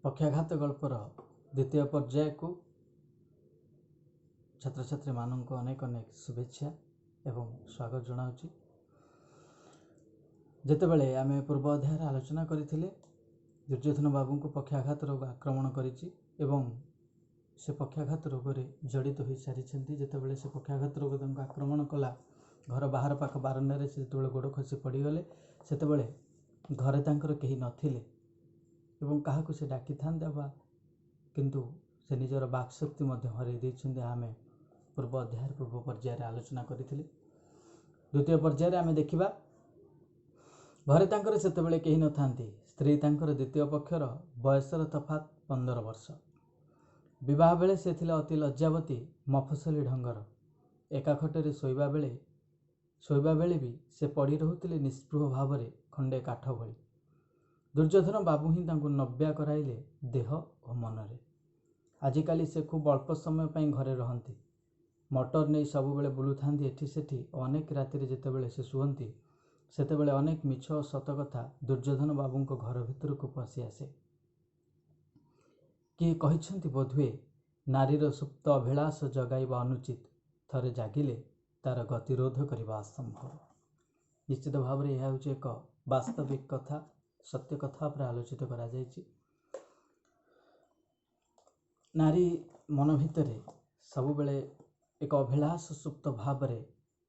पक्षाघात गल्पर द्वितीय पर्याय को छात्र छात्री मानक अनेक अनेक शुभेच्छा एवं स्वागत जनाऊँच। जितेबाला आम पूर्व अध्याय आलोचना करथिले दुर्योधन बाबू को पक्षाघात रोग आक्रमण करिछि एवं से पक्षाघात रोग रे जड़ित हो सारी। जितेबाला से पक्षाघात रोग तांको आक्रमण कला घर बाहर पाख बारंडारे से जो गोड़ खसी पड़गले सेतेबेले घरे तांकर केही नथिले एवं काहाकू से डाकी थांते बा किंतु से निजर बाक्शक्ति मध्य हरई देइछन्ते। आमे पूर्व अध्याय पूर्व पर्याय आलोचना करथिले। द्वितीय पर्याय आमे देखिबा घरे तांकर सेतेबेले केही नथांती। स्त्री तांकर द्वितीय पक्षर बयसर तफात 15 वर्ष। विवाह बेले से थिले अति लज्जावती मफसली ढंगर। एका खटरे शोइबा बेले भी से पड़ी रहुतिले निस्पृह भाव खंडे काठ भली। दुर्योधन बाबू ही तांको नव्या कराइले देह और मनरे। आजिकाली से खूब अल्प समय पाई घरे रहंती। मोटर नहीं सबु बेले बुलु थांती एठी सेठी। अनेक रातिर जेतेबेले से शुअंती सेतेबेले अनेक मिछ और सत कथा दुर्योधन बाबू को घर भितर को पशि आसे। किए कहिछंती बोधुए नारीर सुप्त अभिलाष जगाइबा अनुचित, थरे जागिले तार गतिरोध करने असंभव। निश्चित भाव में यह एक वास्तविक कथा सत्य कथा पर आलोचित करा जायछि। नारी मन भितर सबु बेले एक अभिलाष सुप्त भाव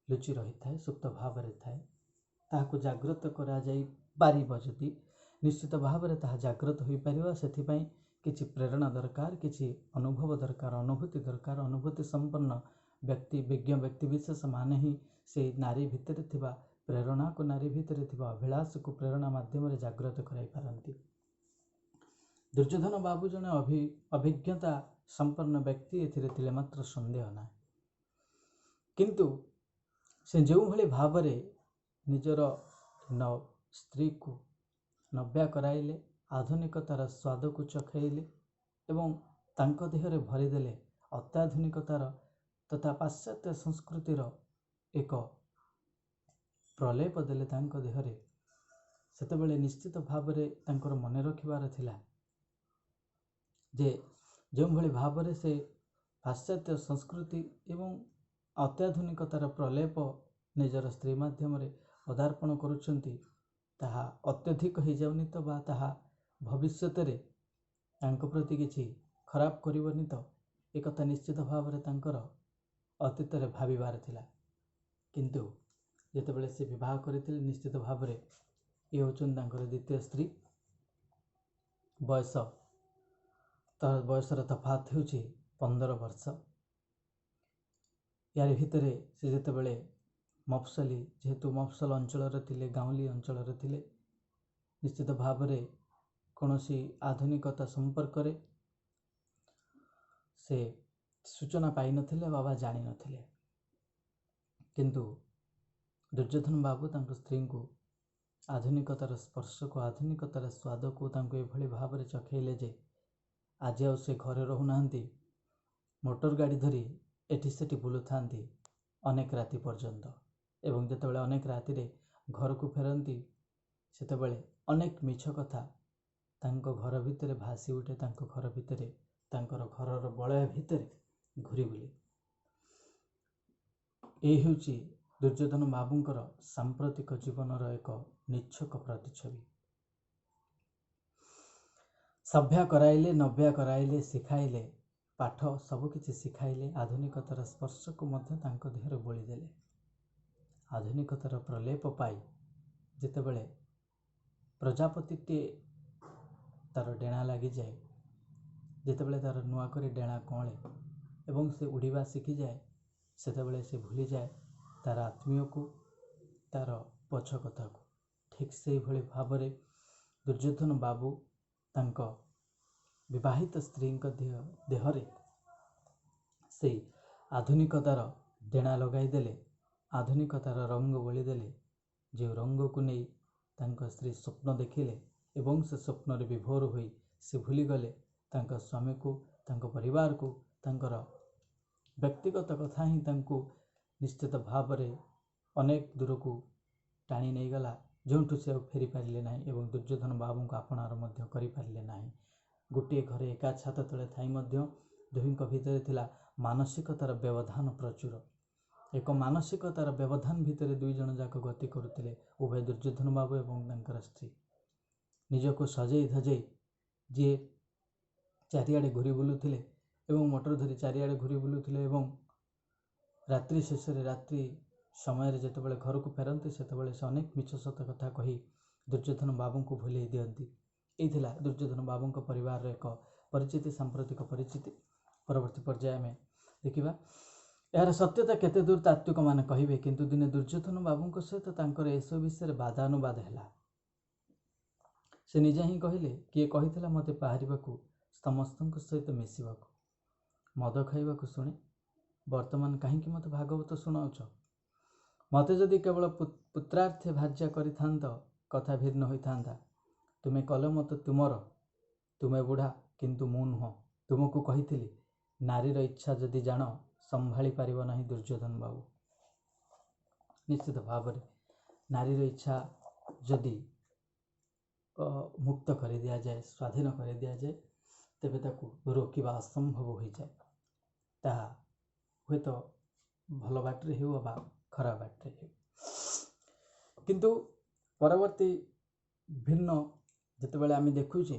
लुचि रही थाए, सुप्त भाव थाए। ताहाको जागृत करा जाई पारिबो जदि निश्चित भाव में ताहा जागृत हो पारिबो। सेथिपाई किछि प्रेरणा दरकार, किछि अनुभव दरकार, अनुभूति दरकार। अनुभूति संपन्न व्यक्ति विज्ञ व्यक्ति विशेष माने ही से नारी भितर थिबा प्रेरणा को, नारी भितर थिबा अभिलाष को प्रेरणा माध्यम रे जागृत कराई पारंती। दुर्योधन बाबू जने अभिज्ञता संपन्न व्यक्ति एथिरे थिले मात्र संदेह ना। किंतु से जो भली भाव रे निजर स्त्री को नव्या कराइले, आधुनिकतार स्वाद को चखैले एवं तांको देहरे भरिदेले अत्याधुनिकतार तथा पाश्चात्य संस्कृतिर एक प्रलेप देले तांको देहरे। सेतेबेले निश्चित भाव रे तांकर मने रखिबार थिला जे जो भली भाव रे से पाश्चात्य संस्कृति एवं अत्याधुनिकतार प्रलेप निजर स्त्री माध्यम रे पदार्पण करुछंती ताहा अत्यधिक हो जाउनी तो बा ताहा भविष्यत रे तांको प्रति किछि खराब करिवनी तो एक कथा निश्चित भाव रे तांकर अतीत रे भाबिबार थिला। किंतु जेतेबेले से विवाह करथिले निश्चित भाव रे ये होचन तांकर द्वितीय स्त्री। बयसर तफात होउछि 15 वर्ष। यार भितरे से जेतेबेले मफसली जेहेतु मफसल अंचल थिले, गाँवली अंचल थिले, निश्चित भाव रे कौनसी आधुनिकता संपर्क रे से सूचना पाई नथिले बाबा जानी नथिले। किंतु दुर्योधन बाबू तांको स्त्री को आधुनिकतार स्पर्श को, आधुनिकतार स्वाद को तांको एभली भाव रे चखैले जे आज आ से घरे रहुनांती। मोटर गाड़ी धरी एठी सेठी बुलु थांती अनेक राति पर्यंत एवं जेतेबेले अनेक राति रे घर को फेरंती सेतेबेले अनेक मिछ कथा तांको घर भितरे भासी उठे। तांको घर भितरे तांकर घरर बलय भितरे घुरी बुले। ए हेउची दुर्योधन बाबूंकर सांप्रतिक जीवनर एक निच्छक प्रतिच्छवि। सभ्या कराइले, नव्या कराइले, शिखाइले, पाठ सबकिछि शिखाइले, आधुनिकतार स्पर्श को मध्य तांको देहरे बोली देले। आधुनिकतार प्रलेप पाई जेतेबेले प्रजापति टे तार डेणा लगी जाए, जेतेबेले तार नुआ करी डेणा कळे एवं से उड़ीबा शिखी जाए, सेतेबेले से भूली जाए तार आत्मीय को, तार पछ कथा को। ठीक से भली भाव रे दुर्योधन बाबू तांको विवाहित स्त्री देहरे से आधुनिकतार डेणा लगाई देले, आधुनिकतार रंग बोली देले। जो रंग को नहीं तांको स्त्री स्वप्न देखिले एवं से स्वप्न रे विभोर होई से भूली गले तांको स्वामी को, तांको परिवार को, तांकर व्यक्तिगत कथा ही तांको निश्चित भाव रे अनेक दूर को टाणी नहीं गला, जोंठु से फेरी पारिले नाही एवं दुर्योधन बाबू को आपणार मध्य करि पारिले नाही। गोटे घरे एका छात तले थाई मध्य दुहिंक भितर थिला मानसिकतार व्यवधान प्रचुर। एक मानसिकतार व्यवधान भितर दुई जन जाक गति करुथिले, उभय दुर्योधन बाबू एवं तांकर स्त्री। निजको सजई धजई जी चारिआडे घूरी बुलुथिले एवं मोटर धरी चारिआडे घूरी बुलुथिले एवं रात्रि शेष रात्रि समय जेतेबेले घर को फेरती सेतेबेले से अनेक मिछ सत कथा कही दुर्योधन बाबू को भूलई दियंती। यही दुर्योधन बाबू परिवार एक परिचिति, सांप्रतिक परिचिति। परवर्ती पर्याय में देखा यार सत्यता केते दूर तात्विक मान कहे, किंतु दिने दुर्योधन बाबू सहित तांकर एसब विषय बादानुवाद है। से निजे ही कहले किए कही मते पाहरिबाकू समस्त सहित मिसिबाकू मद खाइबाकू शुणे वर्तमान कहीं मते भागवत शुणाउछ। मते जदि केवल पुत्रार्थे भाज्य करिथांत कथा भिन्न होइथांता। तुमे कल मत तुमर, तुमे बुढ़ा किंतु मु नुह। तुमको कहिथिली नारीर इच्छा जदि जान संभाली पारिब नहीं दुर्योधन बाबू। निश्चित भाव में नारीर इच्छा जदि मुक्त कर दिया जाए, स्वाधीन कर दिया जाए, तेबे ताकू रोकवा असंभव हो जाए। ताहा हुए तो भल बाटे हो बा खराब बाटे हो। किंतु परवर्ती भिन्न जितेबाला आम देखुचे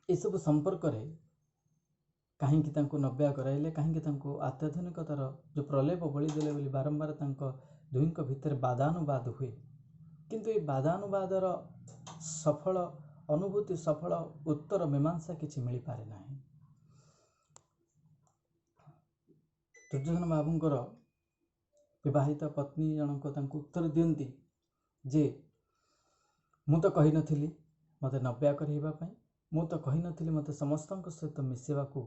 सब संपर्क रे कहीं नव्या कराइले, कहीं अत्याधुनिकतार जो प्रलेप बली देले बोली बारंबार दुहिंक भितर बादानुवाद हुए। किंतु ये बादानुवादर सफल अनुभूति, सफल उत्तर मीमांसा किसी मिल पारे ना। दुर्योधन बाबूंकर विवाहित पत्नी जनक उत्तर दियंती जे मु तो कही नथिली मते नव्या करहिबा पई, मु तो कही नथिली मते समस्तक सहित मिसेबाकू,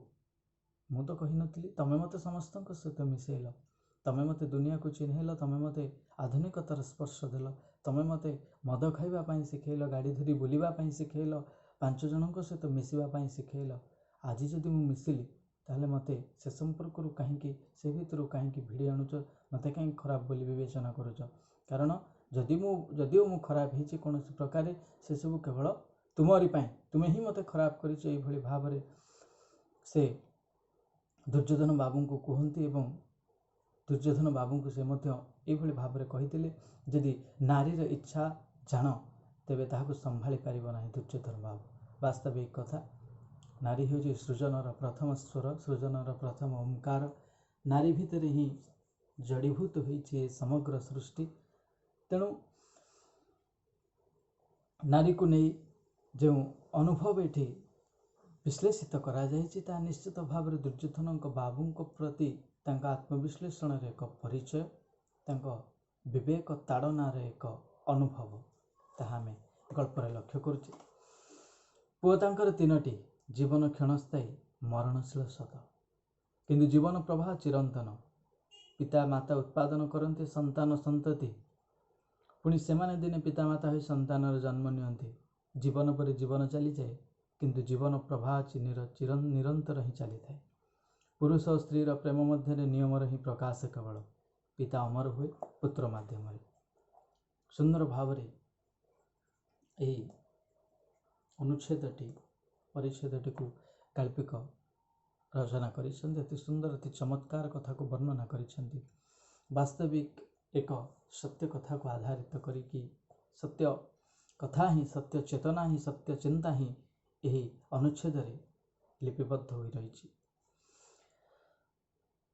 मु तो कही नथिली तमे मते समस्तक सहित मिसेइल, तमे मते दुनिया को चिन्हैल, तमे मते आधुनिकतार स्पर्श देल, तमे मते मद खाइबा पई सिखैल, गाड़ी धरी बुलिबा पई सिखैल, पांच जनक सहित मिसिबा पई सिखैल। आज जदि मु मिसिली ताहले मते से संपर्क रु कहीं से भितर कहीं भिड़ी आणुच, मते कहीं खराब बोली विवेचना करुच। कारण जदिओ मु खराब होइछि कौन प्रकार से सब केवल तुमरी पाई, तुमे ही मते खराब करिछ, एई भली भाव से दुर्योधन बाबू को कहती। एवं दुर्योधन बाबू को से मध्य एई भली भाव कहिथिले जदि नारीर इच्छा जान तेबे ताहाको संभाली पारिब नाही दुर्योधन बाबू। वास्तविक कथा नारी होची सृजनर प्रथम स्वर, सृजनर प्रथम ओंकार। नारी भितर ही जड़ीभूत होइछि समग्र सृष्टि। तेणु नारी को नहीं जो अनुभव ये विश्लेषित करा जायछि ता निश्चित भाव में दुर्योधन बाबू प्रति तांका आत्मविश्लेषण एक परिचय, तांका विवेक ताड़नार एक अनुभव, ताहा आमे गल्पर लक्ष्य करुचे। पुओ तांकर तीनोटी, जीवन क्षणस्थायी, मरणशील सत, किंतु जीवन प्रवाह चिरंतन। पिता माता उत्पादन करते संतान संतति, पुणी सेमाने दिने पिता माता हो संतानर जन्म नियंती। जीवन पर जीवन चली जाए, किंतु जीवन प्रवाह निरंतर ही चली थाए। पुरुष और स्त्री प्रेम मध्य नियमर ही प्रकाश केवल पिता अमर हुए पुत्र माध्यम। सुंदर भाव यही अनुच्छेदटी परिच्छेदटी को काल्पिक रचना करिसेंति। अति सुंदर अति चमत्कार कथा को वर्णना करिसेंति। वास्तविक एक सत्य कथा को आधारित करिकी सत्य कथा ही, सत्य चेतना ही, सत्य चिंता ही यही अनुच्छेद लिपिबद्ध हो रही।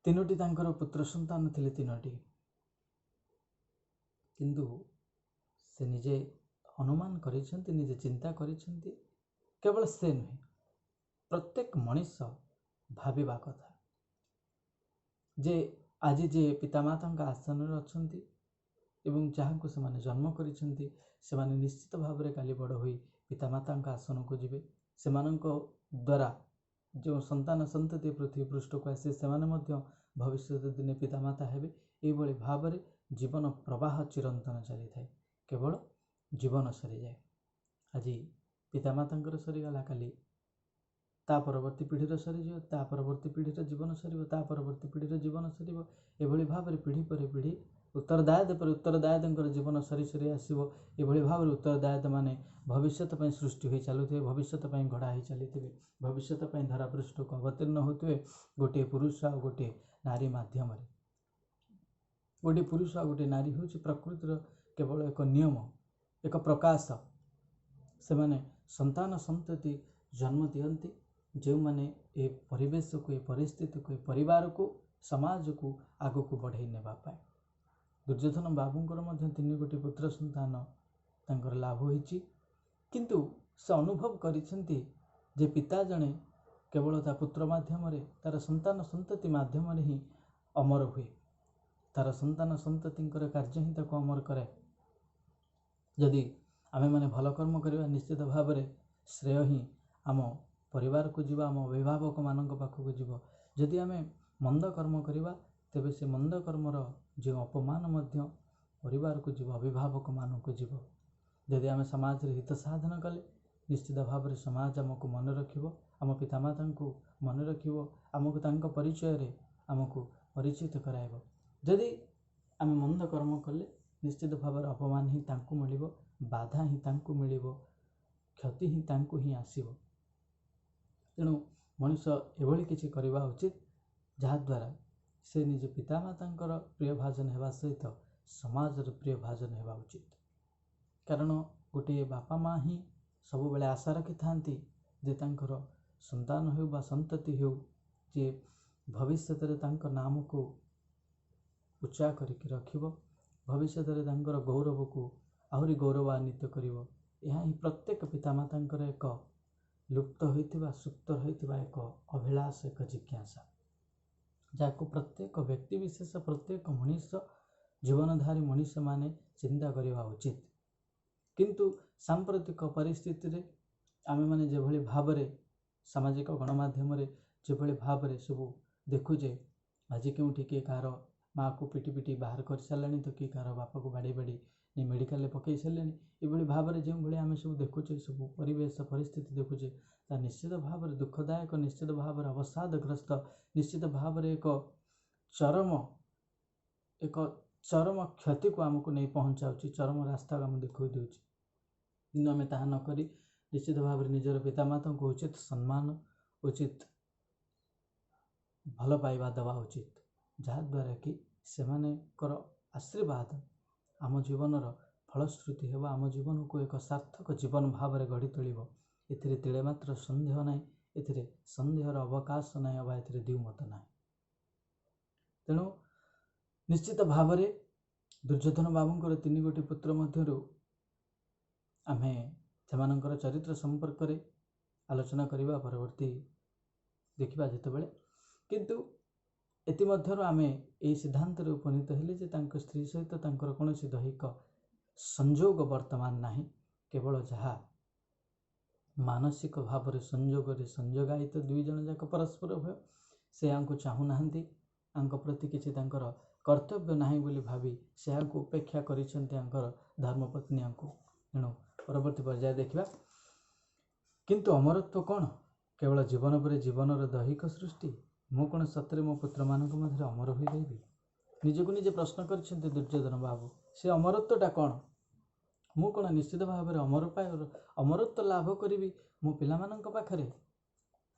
तीनोटी तांकर पुत्र संतान थिले तीनोटी, किंतु से निजे अनुमान करिसेंति, निजे चिंता करिसेंति। केवल से नुहे, प्रत्येक मनीष भाविबा कथा जे आज जे पितामाता आसन अच्छी एवं जहाँ को से जन्म करिसेंति सेमाने निश्चित भाव में काली बड़ होई पितामाता आसन को जीवे। सेमानंक द्वारा जो संतान संतति पृथ्वी पृष्ठ को आसे सेमाने मध्य भविष्य दिने पितामाता हेबे। एभली भाव में जीवन प्रवाह चिरंतन चली थाए, केवल जीवन सरी जाए। आज पितामाता सरीगला, काली ता परवर्ती पीढ़ीर सरीज, ता परवर्ती पीढ़ीर जीवन सर, ता परवर्ती पीढ़ीर जीवन सर। एभली भाव में पीढ़ी पर पीढ़ी उत्तरदायित्व पर उत्तरदायित्व जीवन सरी सरी आसो ये भाव में उत्तरदायित्व माने भविष्य सृष्टि हो चलुए भविष्य गढ़ा हो चली भविष्य धरापृष्ठ को अवतीर्ण होते गोटे पुरुष आ गोटे नारी मध्यम गोटे पुरुष आ गोटे नारी हूँ प्रकृतिर केवल एक नियम एक प्रकाश से माने संतान संतति जन्म दियंती जो माने ए परिवेश को ए परिस्थिति को ए परिवार को समाज को आग को बढ़ाई नेबापाई दुर्योधन बाबूंकर मध्य 3 गोटी पुत्र संतान तांकर लाभ होइछि किंतु से अनुभव करिसेंती जे पिता जने केवल ता पुत्र माध्यम रे तार संतान संतति माध्यम रे ही अमर हुए तार संतान संततिंकर कार्य ही ताको अमर करे यदि आमे माने भल कर्म करवा निश्चित भाव में श्रेय ही आम परिवार को जीवा आम अभिभावक मानक पाखक जीव जदि आमे मंद कर्म करवा तेबे से मंद कर्मर जो अपमान मध्य परिवार को जीव अभिभावक मान को जीव जदि आमे समाज रे हित साधन कले निश्चित भाव में समाज आमको मन रखिबो आम पितामाता को मन रखिबो आमको तांको परिचय रे आमको परिचित कराइबो जदि आमे मंद कर्म कले निश्चित भाव में अपमान ही तांको मिलिबो बाधा ही तांको मिलिबो क्षति ही तांको ही आसीबो तेणु मनुष्य एभली किछि करबा उचित जहाद्वारा से निज पितामातांकर प्रिय भाजन हेबा सहित समाजर प्रिय भाजन हेबा उचित कारण गोटे बापा माँ ही सब बेले आशा रखि थांती जे तांकर संतान हो बा संतति हो जे भविष्य रे तांकर नाम को उच्चा करिक रखिबो भविष्य रे तांकर गौरव को आहुरी गौरवान्वित करिवो यह ही प्रत्येक पितामातांकर एक लुप्त होइतिबा सुप्त होइतिबा एक अभिलाष एक जिज्ञासा जाको प्रत्येक व्यक्ति विशेष प्रत्येक मनुष्य जीवनधारी मनुष्य माने चिंता करवा उचित किंतु सांप्रतिक परिस्थिति रे आमे माने जेभली भाव रे सामाजिक गणमाध्यम रे जेभली भाव रे सब देखुजे आज केउठी के कार माँ को पिटी पिटी बाहर कर साराणी तो किए कार बापा को बाड़ी बाड़ी नहीं मेडिकल पकई सारे ये भाव में जो भाई आम सब देखुचे सब परिवेश परिस्थिति देखुचे ता निश्चित भाव में दुखदायक निश्चित भाव में अवसादग्रस्त निश्चित भाव में एक चरम क्षति को आमको नहीं पहुँचाऊँ चरम रास्ता को आम देखा दूँ कि आम ता नक निश्चित भाव में निजर पितामाता को उचित सम्मान उचित भल पाइबा देवा उचित जहाद्वारा कि सेमानेकर आशीर्वाद आम जीवनर फलश्रुति है आम जीवन को एक सार्थक जीवन भाव में गढ़ी तोलिब एथिरे तिले मात्र संदेह नाई एथिरे संदेहर अवकाश नाई अबा एथिरे द्विमत नाई तेणु निश्चित भाव में दुर्योधन बाबूंकर 3 गोटी पुत्र मध्यरु आमे सेमानंकर चरित्र संपर्क रे आलोचना करिबा परवर्ती देखिबा जेतेबेले किंतु एतिमध्यरु आमे एई सिद्धांत रे उपनीत हेले जे तांक स्त्री सहित तांकर कोनोसी दैहिक संयोग वर्तमान नाही केवल जहा मानसिक भाव रे संयोग रे संयोगायित दुई जन जाक परस्पर भय से आंको चाहू नाहंती आंक प्रति किछि तांकर कर्तव्य नाही बोली भाबी से आंको उपेक्षा करिसेंती आंकर धर्मपत्नी आंको तेणु परवर्ती पर्याय देखिबा किंतु अमरत्व कौन केवल जीवन पर जीवनर दैहिक सृष्टि मु कौन सतरे मो पुत्र मानक मध्य अमर हो जाइबी निजको निजे प्रश्न करछन्ते दुर्योधन बाबू से अमरत्वटा कौन मु कौन निश्चित भाव में अमरत्व लाभ करी मो पिलामानंक पाखरे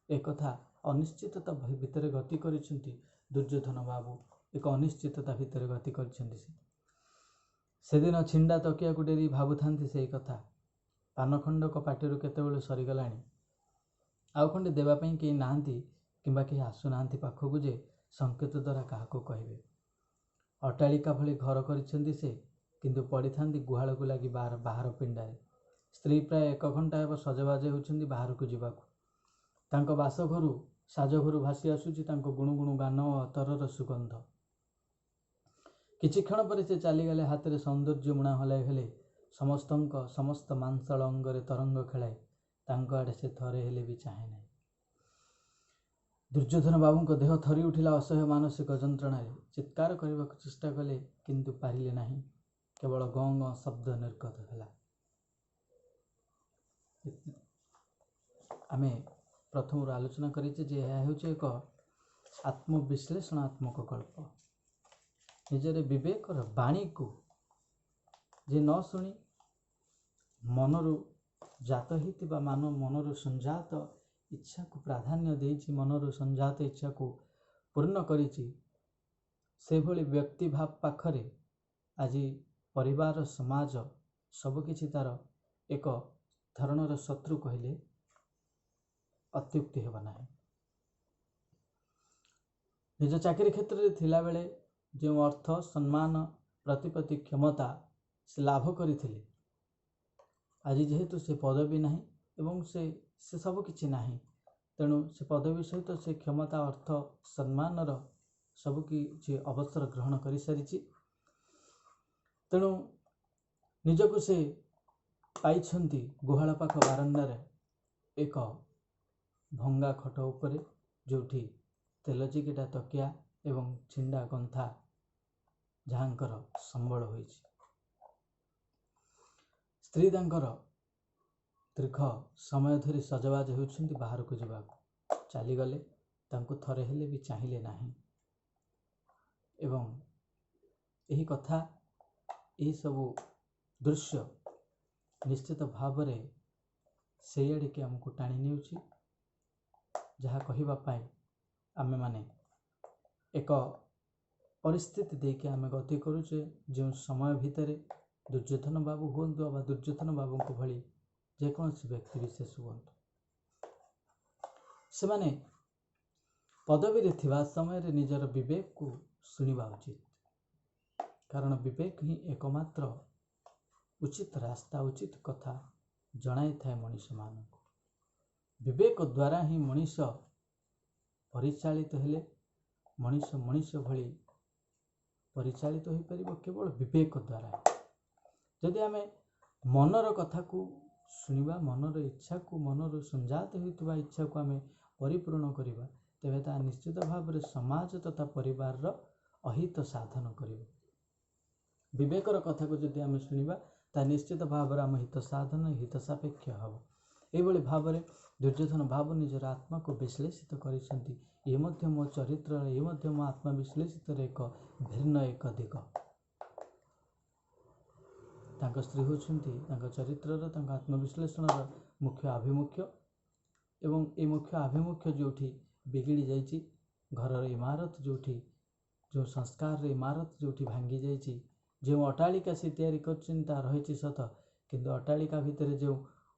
एक कथा अनिश्चितता भितर गति करिसेंती दुर्योधन बाबू एक अनिश्चितता भितर गति करिसेंती से दिन छिंडा तकिया को डेरी भाबुथांती से कथा पानखंडक पाटिरु केतेबेले सरीगलाणी आउ खंडे देवा पई केही नाहंती किंबा केही आसुनाहांती पाखकु जे संकेत द्वारा काहाको कहिबे अट्टालिका भली घर करिसेंती से किंतु पड़िथांती गुहाल को लगी बाहर पिंडारे स्त्री प्राय 1 घंटा हेब सजबाज होउछंती बाहर को जीवाकू तांको बासघरु साजघरु भासी आसुची तांको गुणुगुणु गान और अतरर सुगंध किछि क्षण पर से चलीगले हाथ में सौंदर्य मुणा हलाई हेले समस्त मांसल अंगरे तरंग खेलाए तांको आड़े से थरे हेले भी चाहे नहीं दुर्योधन बाबू को देह थरी उठिला असह्य मानसिक जंत्रणा चित्कार करने को चेष्टा कले किंतु पारिले नहीं केवल गं गं शब्द निर्गत है आमे प्रथम आलोचना करिचे जे यह हेउचे एक आत्मविश्लेषणात्मक गल्प निजर विवेकर बाणी को जे न शुणी मनरु जात होइतिबा मनरु संजात इच्छा को प्राधान्य देइछि, मनरु संजात इच्छा को पूर्ण करिछि, से भली व्यक्ति भाव पाखरे आज परिवार समाज सबकिछि तार एक धरणर शत्रु कहले अत्युक्ति हेबा नाही। निज चाकरी क्षेत्र में थिला बेले जो अर्थ सम्मान प्रतिपत्ति क्षमता से लाभ करथिले, आज जेहेतु से पदवी नाही एवं से सब किछि नाही, तेणु से पदवी सहित से क्षमता अर्थ सम्मानर सबकि अवसर ग्रहण कर सारी, तेणु निजको से पाइछंती गुहाल पाख बारंडार एक भंगा खट उपरे जोठी तेल चिकिटा तकिया एवं छिंडा गंथा जहाँकर संबल होइछि। स्त्री तांकर दीर्घ समय धरी सजबाज होउछंती बाहर को जावाक, चली गले तांको थरे हेले भी चाहिए नाही एवं यही कथा यही सबू दृश्य निश्चित भाव से आड़ के आमको टाणी नेउछि, जहाँ कहिबा पाई आमे माने एक परिस्थिति देके आमे गति करूचे, जो समय भितर दुर्योधन बाबू हुंतु अबा दुर्योधन बाबू को भली जेकोसी व्यक्ति विशेष हुंतु, से माने पदवी रे थिबा समय रे निजर विवेक को सुनिबा उचित, कारण विवेक ही एकमात्र उचित रास्ता उचित कथा जनाई थाए मनीष मान। विवेक द्वारा ही मनीष परिचालित हेले मनीष मनीष भली परिचालित हो पारिबो केवल विवेक द्वारा। जदि आमे मनर कथा को सुनिबा, मनर इच्छा को मनर संजात होइतबा इच्छा को आमे परिपूर्ण करिबा, तेबे ता निश्चित भाव समाज तथा परिवार अहित साधन करिबो। विवेकर कथा को जदि आमे सुनिबा ता निश्चित भाव आम हित साधन हित सापेक्ष हब। एभली भाव दुर्योधन बाबू निजर आत्मा को विश्लेषित करिसेंती, ये मध्य मो चरित्र ये मध्य मो आत्मा विश्लेषित एक भिन्न एक दिग। तांका स्त्री होछंती तांका चरित्रर तांका आत्मविश्लेषणर मुख्य आभिमुख्य, एवं ए मुख्य आभिमुख्य जोठी बिगिड़ी जाइछि, घरर इमारत जोठी जो संस्कार इमारत जोठी भांगी जाइछि, जो अट्टालिका से तैयारी करछिन ता रहिछि सत, किंतु अट्टालिका भितर जो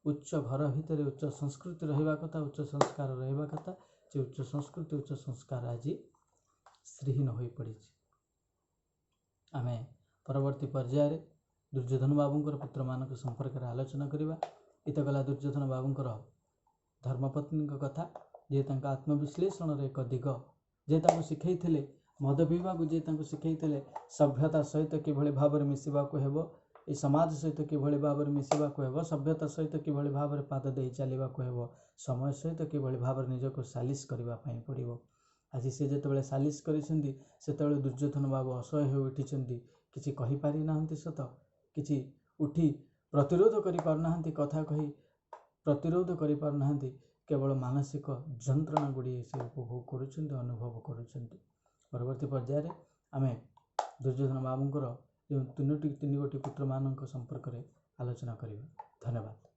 उच्च घर भितर उच्च संस्कृति रहिबा कथा उच्च संस्कार रहिबा कथा, जे उच्च संस्कृति उच्च संस्कार आज श्रीहीन हो पड़ी। आमे परवर्ती पर्यायर दुर्योधन बाबूंकर पुत्र मानक संपर्क में आलोचना करिबा। इत गला दुर्योधन बाबूंकर धर्मपत्नी कथा, जे तांका आत्मविश्लेषण एक दिग, जे तांको शिखैथिले मद पीवाकू, जे तांको शिखैथिले सभ्यता सहित किभଳି भाବରେ मिसिबाकू हेबो, ए समाज सहित किभଳି भाବରେ मिसिबाकू हेबो, सभ्यता सहित किभଳି भाବରେ पाद देई चलिबाकू हेबो, समय सहित किभଳି भाବରେ निजको सालिस करिबा पई पड़िबो। आज से जेतेबेले सालिस करिसेंती सेतेबेले दुर्योधन बाबू असह्य हो उठिसेंती, किछि कहि पारि नाहंती सत, किछि उठी प्रतिरोध करि पारनाहंती, कथा कहि प्रतिरोध करि पारनाहंती, केवल मानसिक जंत्रणा गुड़ी से उपभोग करुछंती अनुभव करुछंती। परवर्ती पर्यायर आमे दुर्योधन बाबूंकर जो तीन गोटी पुत्र मानक संपर्क में आलोचना करिबा। धन्यवाद।